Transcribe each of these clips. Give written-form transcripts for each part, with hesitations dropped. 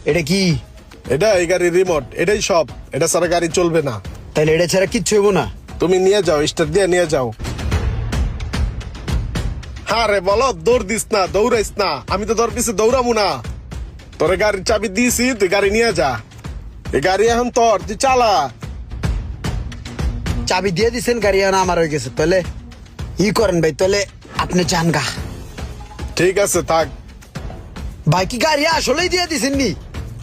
এটা কি? এটা এই গাড়ির রিমোট, এটাই সব। এটা ছাড়া গাড়ি চলবে না। তাইলে এটা ছাড়া কিচ্ছু হইব না? তুমি নিয়ে যাও, স্টার্ট দিয়ে নিয়ে যাও। হ্যাঁ রে বলো, দৌড় দিস না, দৌড়াইস না। আমি তো তোর পিছে দৌড়াবো না। তোর গাড়ির চাবি দিয়েছি, তুই গাড়ি নিয়ে যা। এই গাড়ি এখন তোর, তুই চালা। চাবি দিয়ে দিছেন, গাড়ি এখন আমার হয়ে গেছে। তাহলে ই করেন ভাই, তাহলে আপনি যান গা। ঠিক আছে থাক। ভাই কি গাড়ি আসলেই দিয়ে দিছেন নি?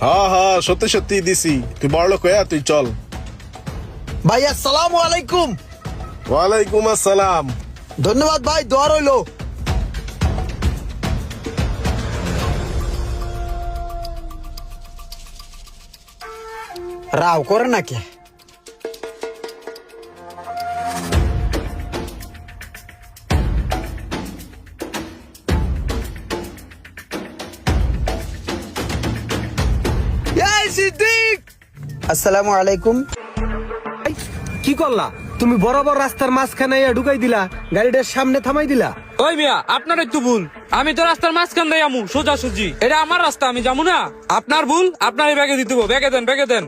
হ্যাঁ হ্যাঁ, সত্যি সত্যি দিছি। তুই বড়লোক হইয়া তুই চল। ভাই আসসালামু আলাইকুম। ওয়ালাইকুম আসসালাম। ধন্যবাদ ভাই, দোয়া রইলো। রাও করে নাকি? আসসালামু আলাইকুম। কি করলা তুমি? বরাবর রাস্তার মাঝখানে ঢুকাই দিলা, গাড়িটার সামনে থামাই দিলা। ওই মিয়া, আপনার একটু ভুল। আমি তো রাস্তার মাঝখান দিয়ে আমু সোজা সুজি। এটা আমার রাস্তা, আমি যাবো না। আপনার ভুল, আপনার ব্যাগে দিতে হবে। ব্যাগে দেন, ব্যাগে দেন।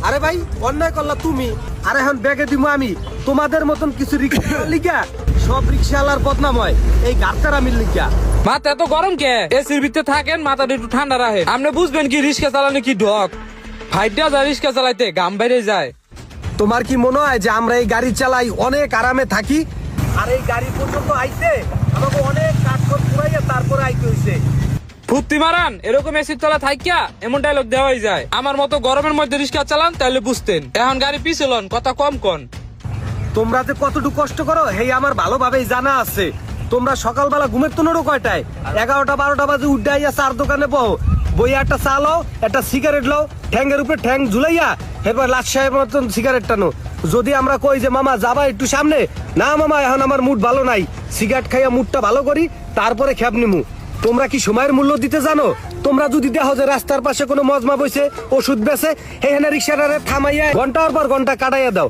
আরে ভাই, অন্যায় করলা তুমি, আর এখন ব্যাগে দিব আমি। তোমাদের মতন কিছু রিক্সা লিখা সব রিক্সাওয়ালার বদনাম হয় এই গাড়তারামির লিখা। মাথা এত গরম কে? এসির ভিতরে থাকেন, মাথাটা একটু ঠান্ডা রাখেন। আপনি বুঝবেন কি রিক্সা চালানো কি ঢক। ফাইটটা যায় রিক্সা চালাইতে, গাম বাইরে যায়। তোমার কি মনে হয় যে আমরা এই গাড়ি চালাই অনেক আরামে থাকি? আর এই গাড়ি পর্যন্ত আইতে আমাকে অনেক কাঠখড় পুরাইয়া তারপরে আইতে হইছে। ফুর্তি মারান, এরকম এসির তলা থাইকা এমন ডায়লগ দেওয়াই যায়। আমার মতো গরমের মধ্যে রিক্সা চালান, তাহলে বুঝতেন। এখন গাড়ি পিছলন, কথা কম কন। তোমরা যে কতটুকু কষ্ট করো এই আমার ভালোভাবেই জানা আছে। তোমরা সকালবেলা ঘুমের তো নড়ো কয়টায়? 11টা 12টা বাজে উঠাইয়া চার দোকানে বহ, বইয়া একটা চা লও, একটা সিগারেট লও, ঠ্যাঙ্গের উপরে ঠ্যাং ঝুলাইয়া এরপর লাট সাহেব মতন সিগারেট টানো। যদি আমরা কই যে মামা যাবা একটু সামনে, না মামা এখন আমার মুড ভালো নাই, সিগারেট খাইয়া মুডটা ভালো করি তারপরে খেপ নিমু। তোমরা কি সময়ের মূল্য দিতে জানো? তোমরা যদি দেখো যে রাস্তার পাশে কোনো মজমা বইছে, ওষুধ বেছে, এখানে রিক্সাটারে থামাইয়া ঘন্টার পর ঘন্টা কাটাইয়া দাও।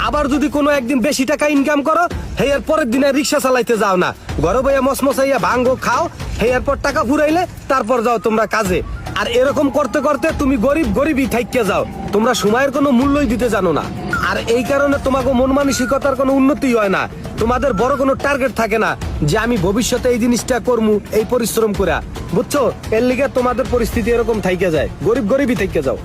আবার যদি কোনো একদিন বেশি টাকা ইনকাম করো, হেয়ার পরের দিনে রিক্সা চালাইতে যাও না, ঘরে বইয়া মসমসাইয়া ভাঙ্গো খাও, হেয়ার পর টাকা ফুরাইলে তারপর যাও তোমরা কাজে। আর এরকম করতে করতে তুমি গরিবই থাইকে যাও। তোমরা সময়ের কোনো মূল্যই দিতে জানো না, আর এই কারণে তোমাকে মন মানসিকতার কোনো উন্নতি হয় না। তোমাদের বড় কোনো টার্গেট থাকে না যে আমি ভবিষ্যতে এই জিনিসটা করবো, এই পরিশ্রম করে। বুঝছো? এর লিগে তোমাদের পরিস্থিতি এরকম থাইকে যায়, গরিবই থাইকে যাও।